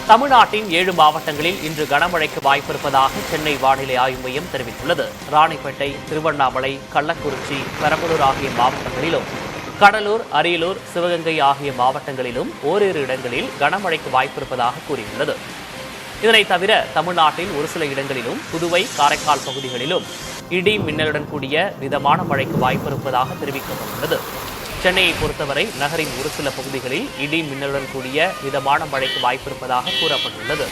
தமிழ்நாட்டின் 7 மாவட்டங்களில் இன்று கனமழைக்கு வாய்ப்பிருப்பதாக சென்னை வானிலை ஆய்வு மையம் தெரிவித்துள்ளது. ராணிப்பேட்டை, திருவண்ணாமலை, கள்ளக்குறிச்சி, பெரம்பலூர் ஆகிய மாவட்டங்களிலும், கடலூர், அரியலூர், சிவகங்கை ஆகிய மாவட்டங்களிலும் ஓரிரு இடங்களில் கனமழைக்கு வாய்ப்பிருப்பதாக கூறியுள்ளது. இதனைத் தவிர தமிழ்நாட்டில் ஒரு சில இடங்களிலும், புதுவை, காரைக்கால் பகுதிகளிலும் இடி மின்னலுடன் கூடிய மிதமான மழைக்கு வாய்ப்பிருப்பதாக தெரிவிக்கப்பட்டுள்ளது. சென்னையை பொறுத்தவரை நகரின் ஒரு சில பகுதிகளில் இடி மின்னலுடன் கூடிய மிதமான மழைக்கு வாய்ப்பிருப்பதாக கூறப்பட்டுள்ளது.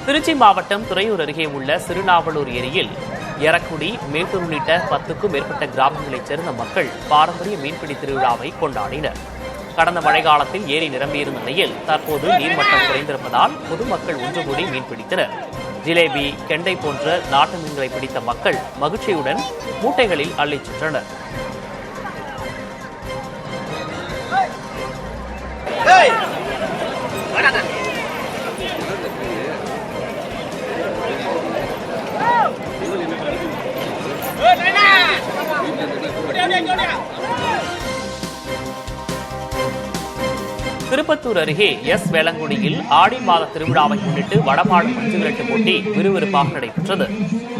திருச்சி மாவட்டம் துறையூர் அருகே உள்ள சிறுநாவலூர் ஏரியில் எரக்குடி, மேட்டூர் உள்ளிட்ட 10க்கும் மேற்பட்ட கிராமங்களைச் சேர்ந்த மக்கள் பாரம்பரிய மீன்பிடி திருவிழாவை கொண்டாடினர். கடந்த மழைக்காலத்தில் ஏரி நிரம்பியிருந்த நிலையில் தற்போது நீர்மட்டம் குறைந்திருப்பதால் பொதுமக்கள் ஒன்று கூடி மீன்பிடித்தனர். ஜிலேபி, கெண்டை போன்ற நாட்டு மீன்களை பிடித்த மக்கள் மகிழ்ச்சியுடன் மூட்டைகளில் அள்ளிச் சென்றனர். திருப்பத்தூர் அருகே வேளங்குடியில் ஆடி மாத திருவிழாவை முன்னிட்டு வடமாடு மஞ்சு விரட்டு போட்டி விறுவிறுப்பாக நடைபெற்றது.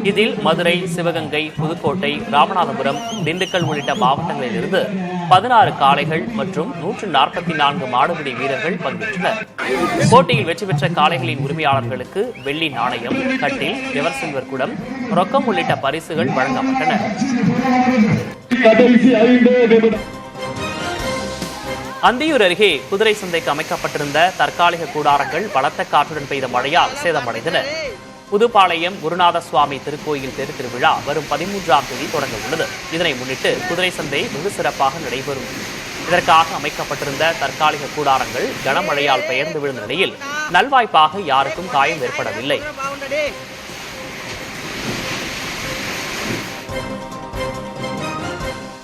இதில் மதுரை, சிவகங்கை, புதுக்கோட்டை, ராமநாதபுரம், திண்டுக்கல் உள்ளிட்ட மாவட்டங்களிலிருந்து 16 காளைகள் மற்றும் 144 மாடுபிடி வீரர்கள் பங்கேற்றனர். போட்டியில் வெற்றி பெற்ற காளைகளின் உரிமையாளர்களுக்கு வெள்ளி நாணயம், கட்டில், எவர் சில்வர் குடம், ரொக்கம் உள்ளிட்ட பரிசுகள் வழங்கப்பட்டன. அந்தியூர் அருகே குதிரை சந்தைக்கு அமைக்கப்பட்டிருந்த தற்காலிக கூடாரங்கள் பலத்த காற்றுடன் பெய்த மழையால் சேதமடைந்தன. புதுப்பாளையம் குருநாத சுவாமி திருக்கோயில் தேர் திருவிழா வரும் 13ஆம் தேதி தொடங்க உள்ளது. இதனை முன்னிட்டு குதிரை சந்தை வெகு சிறப்பாக நடைபெறும். இதற்காக அமைக்கப்பட்டிருந்த தற்காலிக கூடாரங்கள் கனமழையால் பெயர்ந்து விழுந்த நிலையில் நல்வாய்ப்பாக யாருக்கும் காயம் ஏற்படவில்லை.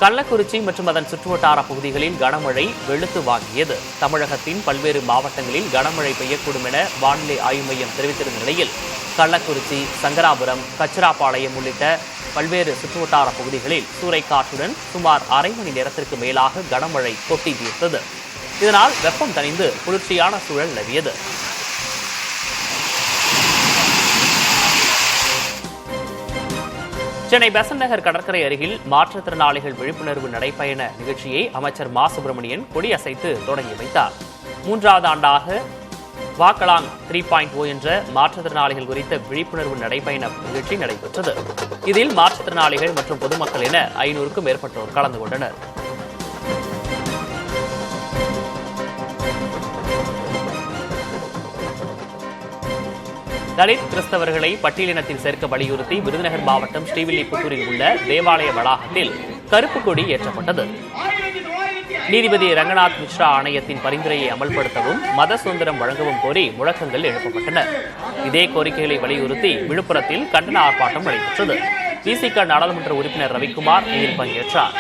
கள்ளக்குறிச்சி மற்றும் அதன் சுற்றுவட்டார பகுதிகளில் கனமழை வெளுத்து வாங்கியது. தமிழகத்தின் பல்வேறு மாவட்டங்களில் கனமழை பெய்யக்கூடும் என வானிலை ஆய்வு மையம் தெரிவித்திருந்த நிலையில் கள்ளக்குறிச்சி, சங்கராபுரம், கச்சிராப்பாளையம் உள்ளிட்ட பல்வேறு சுற்றுவட்டார பகுதிகளில் சூறைக்காற்றுடன் சுமார் அரை மணி நேரத்திற்கு மேலாக கனமழை கொட்டி தீர்த்தது. இதனால் வெப்பம் தணிந்து குளிர்ச்சியான சூழல் நிலவியது. சென்னை பெசன்ட் நகர் கடற்கரை அருகில் மாற்றுத்திறனாளிகள் விழிப்புணர்வு நடைபயண நிகழ்ச்சியை அமைச்சர் மா சுப்பிரமணியன் கொடியசைத்து தொடங்கி வைத்தார். 3வது ஆண்டாக வாக்கலாங் 3.0 என்ற மாற்றுத்திறனாளிகள் குறித்த விழிப்புணர்வு நடைபயண நிகழ்ச்சி நடைபெற்றது. இதில் மாற்றுத்திறனாளிகள் மற்றும் பொதுமக்கள் என 500க்கும் மேற்பட்டோர் கலந்து கொண்டனர். தலித் கிறிஸ்தவர்களை பட்டியலினத்தில் சேர்க்க வலியுறுத்தி விருதுநகர் மாவட்டம் ஸ்ரீவில்லிபுத்தூரில் உள்ள தேவாலய வளாகத்தில் கருப்பு கொடி ஏற்றப்பட்டது. நீதிபதி ரங்கநாத் மிஸ்ரா ஆணையத்தின் பரிந்துரையை அமல்படுத்தவும் மத சுதந்திரம் வழங்கவும் கோரி முழக்கங்கள் எழுப்பப்பட்டன. இதே கோரிக்கைகளை வலியுறுத்தி விழுப்புரத்தில் கண்டன ஆர்ப்பாட்டம் நடைபெற்றது. விசிக நாடாளுமன்ற உறுப்பினர் ரவிக்குமார் இதில் பங்கேற்றார்.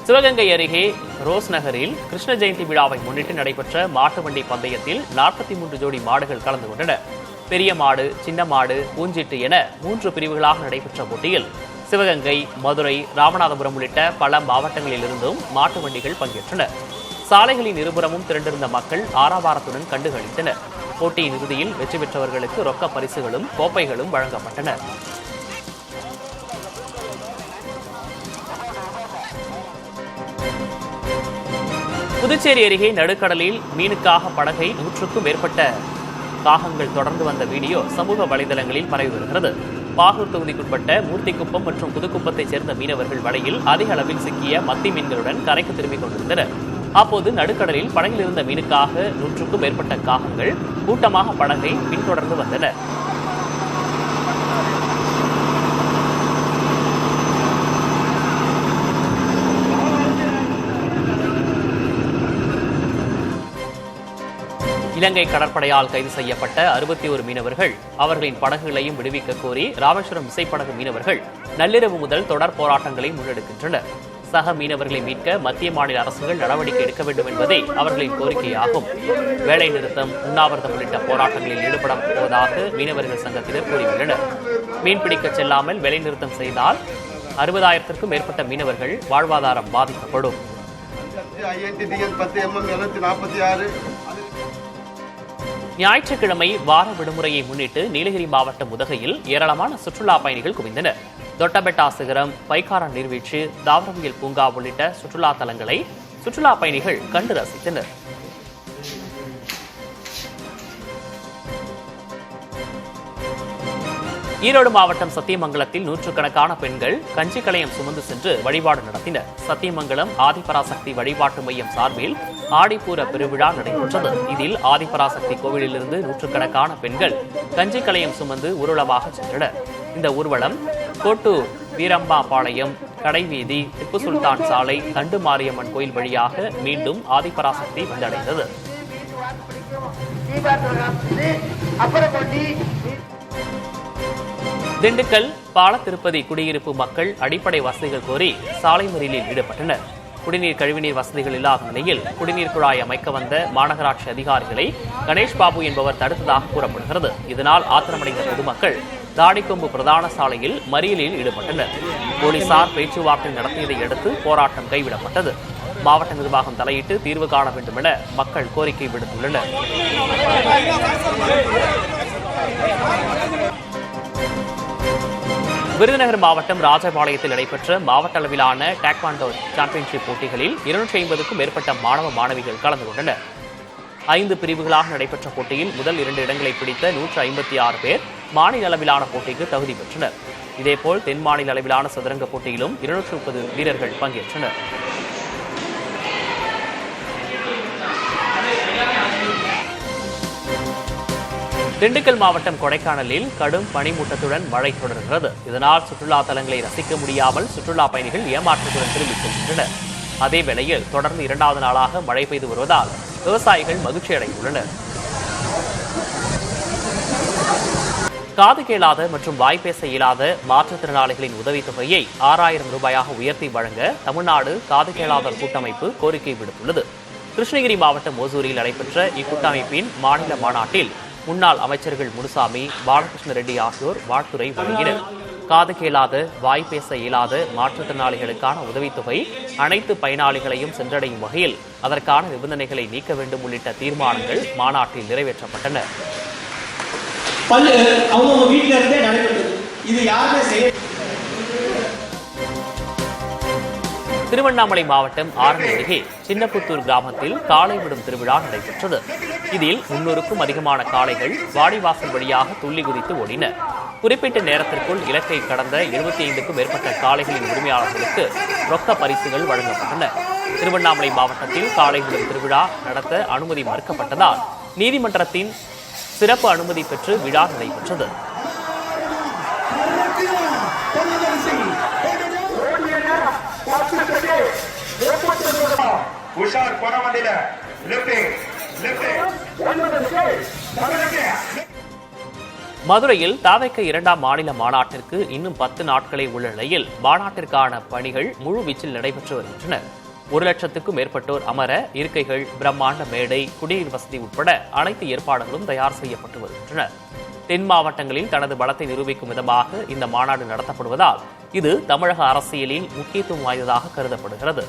சிவகங்கை அருகே ரோஸ் நகரில் கிருஷ்ண ஜெயந்தி விழாவை முன்னிட்டு நடைபெற்ற மாட்டு வண்டி பந்தயத்தில் 43 ஜோடி மாடுகள் கலந்து கொண்டன. பெரிய மாடு, சின்ன மாடு, பூஞ்சிட்டு என 3 பிரிவுகளாக நடைபெற்ற போட்டியில் சிவகங்கை, மதுரை, ராமநாதபுரம் உள்ளிட்ட பல மாவட்டங்களிலிருந்தும் மாட்டு வண்டிகள் பங்கேற்றன. சாலைகளின் இருபுறமும் திரண்டிருந்த மக்கள் ஆரவாரத்துடன் கண்டுகளித்தனர். போட்டியின் இறுதியில் வெற்றி பெற்றவர்களுக்கு ரொக்க பரிசுகளும் கோப்பைகளும் வழங்கப்பட்டன. புதுச்சேரி அருகே நடுக்கடலில் மீனுக்காக படகை 100க்கும் மேற்பட்ட காகங்கள் தொடர்ந்து வந்த வீடியோ சமூக வலைதளங்களில் பரவி வருகிறது. பாகூர் தொகுதிக்குட்பட்ட மூர்த்திக்குப்பம் மற்றும் புதுக்குப்பத்தைச் சேர்ந்த மீனவர்கள் வலையில் அதிக அளவில் சிக்கிய மத்தி மீன்களுடன் கரைக்கு திரும்பிக் கொண்டிருந்தனர். அப்போது நடுக்கடலில் படகில் இருந்த மீனுக்காக 100க்கும் மேற்பட்ட காகங்கள் கூட்டமாக படகை பின்தொடர்ந்து வந்தன. இலங்கை கடற்படையால் கைது செய்யப்பட்ட 61 மீனவர்கள் அவர்களின் படகுகளையும் விடுவிக்க கோரி ராமேஸ்வரம் விசைப்படகு மீனவர்கள் நள்ளிரவு முதல் தொடர் போராட்டங்களை முன்னெடுக்கின்றனர். சக மீனவர்களை மீட்க மத்திய மாநில அரசுகள் நடவடிக்கை எடுக்க வேண்டும் என்பதே அவர்களின் கோரிக்கையாகும். வேலை நிறுத்தம், உண்ணாவிரதம் உள்ளிட்ட போராட்டங்களில் ஈடுபட போவதாக மீனவர்கள் சங்கத்தினர் கூறியுள்ளனர். மீன்பிடிக்க செல்லாமல் வேலைநிறுத்தம் செய்தால் 60,000க்கும் மேற்பட்ட மீனவர்கள் வாழ்வாதாரம் பாதிக்கப்படும். ஞாயிற்றுக்கிழமை வார விடுமுறையை முன்னிட்டு நீலகிரி மாவட்டம் உதகையில் ஏராளமான சுற்றுலா பயணிகள் குவிந்தனர். தொட்டபெட்டா சிகரம், பைக்காரா நீர்வீழ்ச்சி, தாவரவியல் பூங்கா உள்ளிட்ட சுற்றுலா தலங்களை சுற்றுலா பயணிகள் கண்டு ரசித்தனர். ஈரோடு மாவட்டம் சத்தியமங்கலத்தில் நூற்றுக்கணக்கான பெண்கள் கஞ்சி கலயம் சுமந்து சென்று வழிபாடு நடத்தினர். சத்தியமங்கலம் ஆதிபராசக்தி வழிபாட்டு மையம் சார்பில் ஆடிப்பூர பெருவிழா நடைபெற்றது. இதில் ஆதிபராசக்தி கோவிலிலிருந்து நூற்றுக்கணக்கான பெண்கள் கஞ்சி கலயம் சுமந்து ஊர்வலமாக சென்றனர். இந்த ஊர்வலம் கோட்டூர் வீரம்பாபாளையம், கடைவீதி, திப்பு சுல்தான் சாலை, தண்டு மாரியம்மன் கோயில் வழியாக மீண்டும் ஆதிபராசக்தி வந்தடைந்தது. திண்டுக்கல் பாலத்திருப்பதி குடியிருப்பு மக்கள் அடிப்படை வசதிகள் கோரி சாலை மறியலில் ஈடுபட்டனர். குடிநீர் கழிவுநீர் வசதிகள் இல்லாத நிலையில் குடிநீர் குழாய் அமைக்க வந்த மாநகராட்சி அதிகாரிகளை கணேஷ் பாபு என்பவர் தடுத்ததாக கூறப்படுகிறது. இதனால் ஆத்திரமடைந்த பொதுமக்கள் தாடிக்கொம்பு பிரதான சாலையில் மறியலில் ஈடுபட்டனர். போலீசார் பேச்சுவார்த்தை நடத்தியதை அடுத்து போராட்டம் கைவிடப்பட்டது. மாவட்ட நிர்வாகம் தலையிட்டு தீர்வு காண வேண்டும் என மக்கள் கோரிக்கை விடுத்துள்ளனர். விருதுநகர் மாவட்டம் ராஜபாளையத்தில் நடைபெற்ற மாவட்ட அளவிலான டேக்வாண்டோ சாம்பியன்ஷிப் போட்டிகளில் 250க்கும் மேற்பட்ட மாணவ மாணவிகள் கலந்து கொண்டனர். 5 பிரிவுகளாக நடைபெற்ற போட்டியில் முதல் 2 இடங்களை பிடித்த 156 பேர் மாநில அளவிலான போட்டிக்கு தகுதி பெற்றனர். இதேபோல் தென் மாநில அளவிலான சதுரங்க போட்டியிலும் 230 வீரர்கள் பங்கேற்றனர். திண்டுக்கல் மாவட்டம் கொடைக்கானலில் கடும் பனிமூட்டத்துடன் மழை தொடர்கிறது. இதனால் சுற்றுலா தலங்களை ரசிக்க முடியாமல் சுற்றுலா பயணிகள் ஏமாற்றத்துடன் திரும்பிச் செல்கின்றனர். அதே வேளையில் தொடர்ந்து 2வது நாளாக மழை பெய்து வருவதால் விவசாயிகள் மகிழ்ச்சி அடைந்துள்ளனர். காது கேளாத மற்றும் வாய்ப்பேச இயலாத மாற்றுத்திறனாளிகளின் உதவித்தொகையை 6,000 ரூபாயாக உயர்த்தி வழங்க தமிழ்நாடு காது கேளாதோர் கூட்டமைப்பு கோரிக்கை விடுத்துள்ளது. கிருஷ்ணகிரி மாவட்டம் ஓசூரில் நடைபெற்ற இக்கூட்டமைப்பின் மாநில மாநாட்டில் முன்னாள் அமைச்சர்கள் முனுசாமி, பாலகிருஷ்ண ரெட்டி ஆகியோர் வாழ்த்துரை வழங்கினர். காது கேளாத, வாய்ப்பேச இயலாத மாற்றுத்திறனாளிகளுக்கான உதவித்தொகை அனைத்து பயனாளிகளையும் சென்றடையும் வகையில் அதற்கான நிபந்தனைகளை நீக்க வேண்டும் உள்ளிட்ட தீர்மானங்கள் மாநாட்டில் நிறைவேற்றப்பட்டன. திருவண்ணாமலை மாவட்டம் ஆரணி அருகே சின்னப்புத்தூர் கிராமத்தில் காளை விடும் திருவிழா நடைபெற்றது. இதில் 300க்கும் அதிகமான காளைகள் வாடிவாசல் வழியாக துள்ளி குதித்து ஓடின. குறிப்பிட்ட நேரத்திற்குள் இலக்கை கடந்த 75க்கும் மேற்பட்ட காளைகளின் உரிமையாளர்களுக்கு ரொக்க பரிசுகள் வழங்கப்பட்டன. திருவண்ணாமலை மாவட்டத்தில் காளை விடும் திருவிழா நடத்த அனுமதி மறுக்கப்பட்டதால் நீதிமன்றத்தின் சிறப்பு அனுமதி பெற்று விழா நடைபெற்றது. மதுரையில் தாவேக்க 2ஆம் மாநில மாநாட்டிற்கு இன்னும் 10 நாட்களே உள்ள நிலையில் மாநாட்டிற்கான பணிகள் முழுவீச்சில் நடைபெற்று வருகின்றன. 1,00,000க்கும் மேற்பட்டோர் அமர இருக்கைகள், பிரம்மாண்ட மேடை, குடிநீர் வசதி உட்பட அனைத்து ஏற்பாடுகளும் தயார் செய்யப்பட்டு வருகின்றன. தென் மாவட்டங்களில் தனது பலத்தை நிரூபிக்கும் விதமாக இந்த மாநாடு நடத்தப்படுவதால் இது தமிழக அரசியலில் முக்கியத்துவம் வாய்ந்ததாக கருதப்படுகிறது.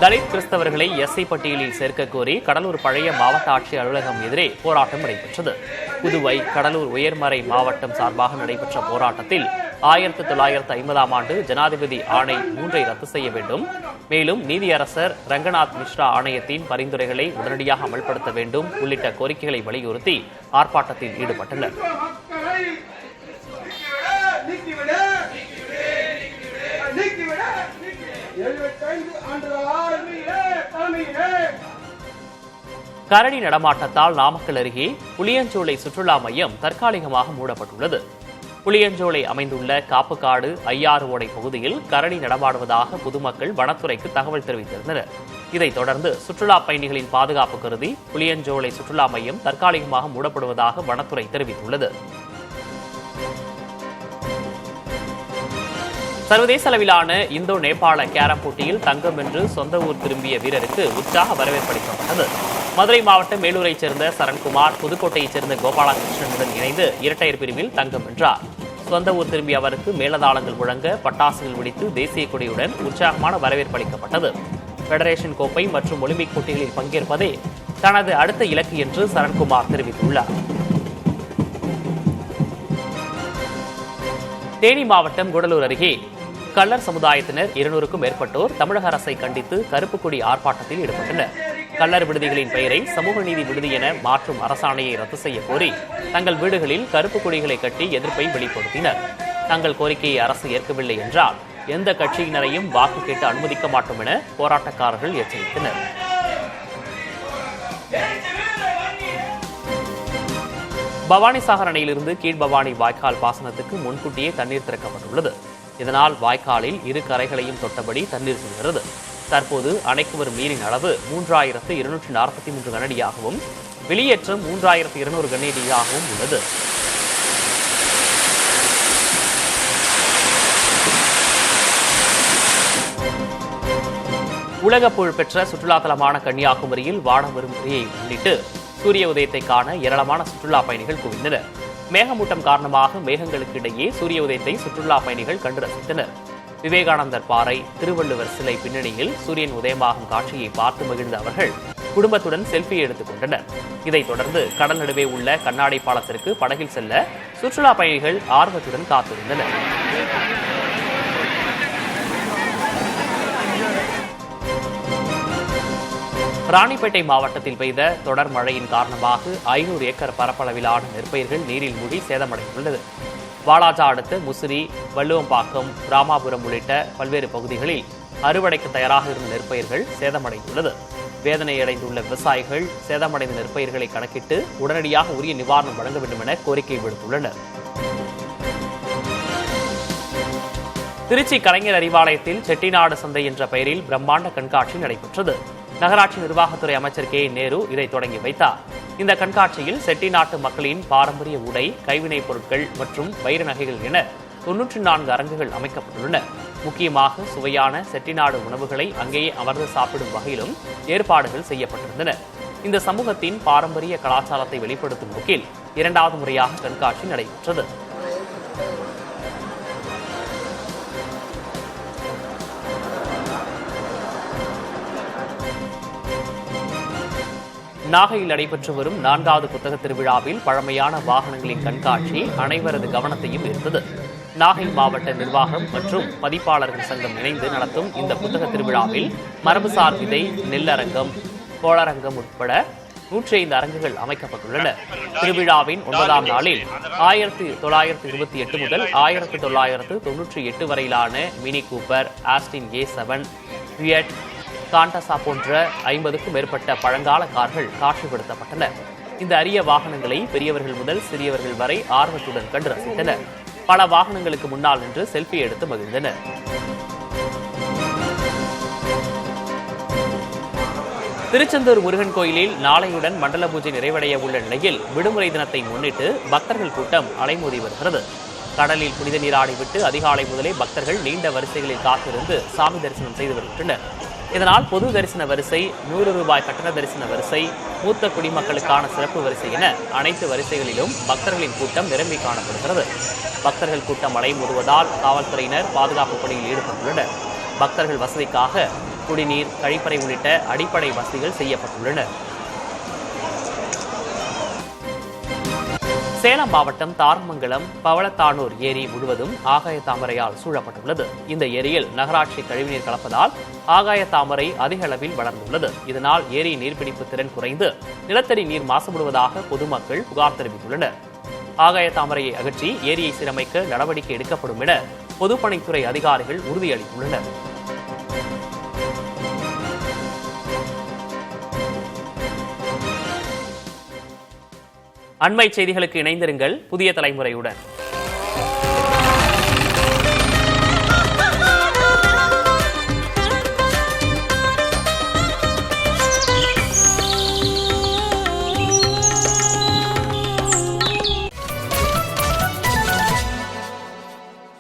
தலித் கிறிஸ்தவர்களை எஸ்சி பட்டியலில் சேர்க்க கோரி கடலூர் பழைய மாவட்ட ஆட்சியர் அலுவலகம் எதிரே போராட்டம் நடைபெற்றது. புதுவை, கடலூர் உயர்மறை மாவட்டம் சார்பாக நடைபெற்ற போராட்டத்தில் 1950ஆம் ஆண்டு ஜனாதிபதி ஆணை 3ஐ ரத்து செய்ய வேண்டும், மேலும் நீதியரசர் ரங்கநாத் மிஸ்ரா ஆணையத்தின் பரிந்துரைகளை உடனடியாக அமல்படுத்த வேண்டும் உள்ளிட்ட கோரிக்கைகளை வலியுறுத்தி ஆர்ப்பாட்டத்தில் ஈடுபட்டனர். கரடி நடமாட்டத்தால் நாமக்கல் அருகே புளியஞ்சோலை சுற்றுலா மையம் தற்காலிகமாக மூடப்பட்டுள்ளது. புளியஞ்சோலை அமைந்துள்ள காப்புக்காடு ஐயாறு ஓடை பகுதியில் கரடி நடமாடுவதாக பொதுமக்கள் வனத்துறைக்கு தகவல் தெரிவித்திருந்தனர். இதைத் தொடர்ந்து சுற்றுலா பயணிகளின் பாதுகாப்பு கருதி புளியஞ்சோலை சுற்றுலா மையம் தற்காலிகமாக மூடப்படுவதாக வனத்துறை தெரிவித்துள்ளது. சர்வதேச அளவிலான இந்தோ நேபாள கேரம் போட்டியில் தங்கம் வென்று சொந்த ஊர் திரும்பிய வீரருக்கு உற்சாக வரவேற்பளிக்கப்பட்டது. மதுரை மாவட்டம் மேலூரைச் சேர்ந்த சரண்குமார் புதுக்கோட்டையைச் சேர்ந்த கோபாலகிருஷ்ணனுடன் இணைந்து இரட்டையர் பிரிவில் தங்கம் வென்றார். சொந்த ஊர் திரும்பிய அவருக்கு மேலதாளங்கள் முழங்க பட்டாசுகள் வெடித்து தேசிய கொடியுடன் உற்சாகமான வரவேற்பு அளிக்கப்பட்டது. பெடரேஷன் கோப்பை மற்றும் ஒலிம்பிக் போட்டிகளில் பங்கேற்பதே தனது அடுத்த இலக்கு என்று சரண்குமார் தெரிவித்துள்ளார். தேனி மாவட்டம் கூடலூர் அருகே கள்ளர் சமுதாயத்தினர் 200க்கும் மேற்பட்டோர் தமிழக அரசை கண்டித்து கருப்பு கொடி ஆர்ப்பாட்டத்தில் ஈடுபட்டனர். கள்ளர் விடுதிகளின் பெயரை சமூக நீதி விடுதி என மாற்றும் அரசாணையை ரத்து செய்ய கோரி தங்கள் வீடுகளில் கருப்பு கொடிகளை கட்டி எதிர்ப்பை வெளிப்படுத்தினர். தங்கள் கோரிக்கையை அரசு ஏற்கவில்லை என்றால் எந்த கட்சியினரையும் வாக்கு கேட்டு அனுமதிக்க மாட்டோம் என போராட்டக்காரர்கள் எச்சரித்தனர். பவானிசாகர் அணையிலிருந்து கீழ்பவானி வாய்க்கால் பாசனத்துக்கு முன்கூட்டியே தண்ணீர் திறக்கப்பட்டுள்ளது. இதனால் வாய்க்காலில் இரு கரைகளையும் தொட்டபடி தண்ணீர் செல்கிறது. தற்போது அணைக்கு வரும் நீரின் அளவு 3243 கனஅடியாகவும் வெளியேற்றம் 3200 கனஅடியாகவும் உள்ளது. உலக புகழ்பெற்ற சுற்றுலா தலமான கன்னியாகுமரியில் வானம் வரும் முறையை முன்னிட்டு சூரிய உதயத்தை காண ஏராளமான சுற்றுலா பயணிகள் குவிந்தனர். மேகமூட்டம் காரணமாக மேகங்களுக்கு இடையே சூரிய உதயத்தை சுற்றுலா பயணிகள் கண்டு ரசித்தனர். விவேகானந்தர் பாறை, திருவள்ளுவர் சிலை பின்னணியில் சூரியன் உதயமாகும் காட்சியை பார்த்து மகிழ்ந்த அவர்கள் குடும்பத்துடன் செல்ஃபி எடுத்துக் கொண்டனர். இதைத் தொடர்ந்து கடல் நடுவே உள்ள கண்ணாடி பாலத்திற்கு படகில் செல்ல சுற்றுலா பயணிகள் ஆர்வத்துடன் காத்திருந்தனர். ராணிப்பேட்டை மாவட்டத்தில் பெய்த தொடர் மழையின் காரணமாக 500 ஏக்கர் பரப்பளவிலான நெற்பயிர்கள் நீரில் மூழ்கி சேதமடைந்துள்ளது. வாலாஜா அடுத்த முசிறி, வள்ளுவம்பாக்கம், ராமாபுரம் உள்ளிட்ட பல்வேறு பகுதிகளில் அறுவடைக்கு தயாராக இருந்த நெற்பயிர்கள் சேதமடைந்துள்ளது. வேதனையடைந்துள்ள விவசாயிகள் சேதமடைந்த நெற்பயிர்களை கணக்கிட்டு உடனடியாக உரிய நிவாரணம் வழங்க வேண்டும் என கோரிக்கை விடுத்துள்ளனர். திருச்சி கலைஞர் அறிவாலயத்தில் செட்டிநாடு சந்தை என்ற பெயரில் பிரம்மாண்ட கண்காட்சி நடைபெற்றது. நகராட்சி நிர்வாகத்துறை அமைச்சர் கே நேரு இதை தொடங்கி வைத்தார். இந்த கண்காட்சியில் செட்டிநாட்டு மக்களின் பாரம்பரிய உடை, கைவினைப் பொருட்கள் மற்றும் வைர நகைகள் என 94 அரங்குகள் அமைக்கப்பட்டுள்ளன. முக்கியமாக சுவையான செட்டிநாடு உணவுகளை அங்கேயே அமர்ந்து சாப்பிடும் வகையிலும் ஏற்பாடுகள் செய்யப்பட்டிருந்தன. இந்த சமூகத்தின் பாரம்பரிய கலாச்சாரத்தை வெளிப்படுத்தும் நோக்கில் 2வது முறையாக கண்காட்சி நடைபெற்றது. நாகையில் நடைபெற்று வரும் 4வது புத்தக திருவிழாவில் பழமையான வாகனங்களின் கண்காட்சி அனைவரது கவனத்தையும் ஈர்த்தது. நாகை மாவட்ட நிர்வாகம் மற்றும் பதிப்பாளர்கள் சங்கம் இணைந்து நடத்தும் இந்த புத்தக திருவிழாவில் மரபுசார் விதை, நெல்லரங்கம், கோளரங்கம் உட்பட 105 அரங்குகள் அமைக்கப்பட்டுள்ளன. திருவிழாவின் 9ஆம் நாளில் 1928 முதல் 1998 வரையிலான mini Cooper, Austin A7, Fiat, Contessa போன்ற 50க்கும் மேற்பட்ட பழங்கால கார்கள் காட்சிப்படுத்தப்பட்டன. இந்த அரிய வாகனங்களை பெரியவர்கள் முதல் சிறியவர்கள் வரை ஆர்வத்துடன் கண்டு ரசித்தனர். பல வாகனங்களுக்கு முன்னால் நின்று செல்ஃபி எடுத்து மகிழ்ந்தனர். திருச்செந்தூர் முருகன் கோயிலில் நாளையுடன் மண்டல பூஜை நிறைவடைய உள்ள நிலையில் விடுமுறை தினத்தை முன்னிட்டு பக்தர்கள் கூட்டம் அலைமோதி வருகிறது. கடலில் புனித நீராடிவிட்டு அதிகாலை முதலே பக்தர்கள் நீண்ட வரிசைகளில் காத்திருந்து சாமி தரிசனம் செய்து வருகின்றனர். இதனால் பொது தரிசன வரிசை, 100 ரூபாய் கட்டண தரிசன வரிசை, மூத்த குடிமக்களுக்கான சிறப்பு வரிசை என அனைத்து வரிசைகளிலும் பக்தர்களின் கூட்டம் நிரம்பி காணப்படுகிறது. பக்தர்கள் கூட்டம் அலைமோதுவதால் காவல்துறையினர் பாதுகாப்பு பணியில் ஈடுபட்டுள்ளனர். பக்தர்கள் வசதிக்காக குடிநீர், கழிப்பறை உள்ளிட்ட அடிப்படை வசதிகள் செய்யப்பட்டுள்ளன. சேலம் மாவட்டம் தாரமங்கலம் பவளத்தானூர் ஏரி முழுவதும் ஆகாய தாமரையால் சூழப்பட்டுள்ளது. இந்த ஏரியில் நகராட்சி கழிவுநீர் கலப்பதால் ஆகாய தாமரை அதிக அளவில் வளர்ந்துள்ளது. இதனால் ஏரி நீர்பிடிப்பு திறன் குறைந்து நிலத்தடி நீர் மாசுபடுவதாக பொதுமக்கள் புகார் தெரிவித்துள்ளனர். ஆகாய தாமரையை அகற்றி ஏரியை சீரமைக்க நடவடிக்கை எடுக்கப்படும் என பொதுப்பணித்துறை அதிகாரிகள் உறுதியளித்துள்ளனர். அண்மை செய்திகளுக்கு இணைந்திருங்கள் புதிய தலைமுறையுடன்.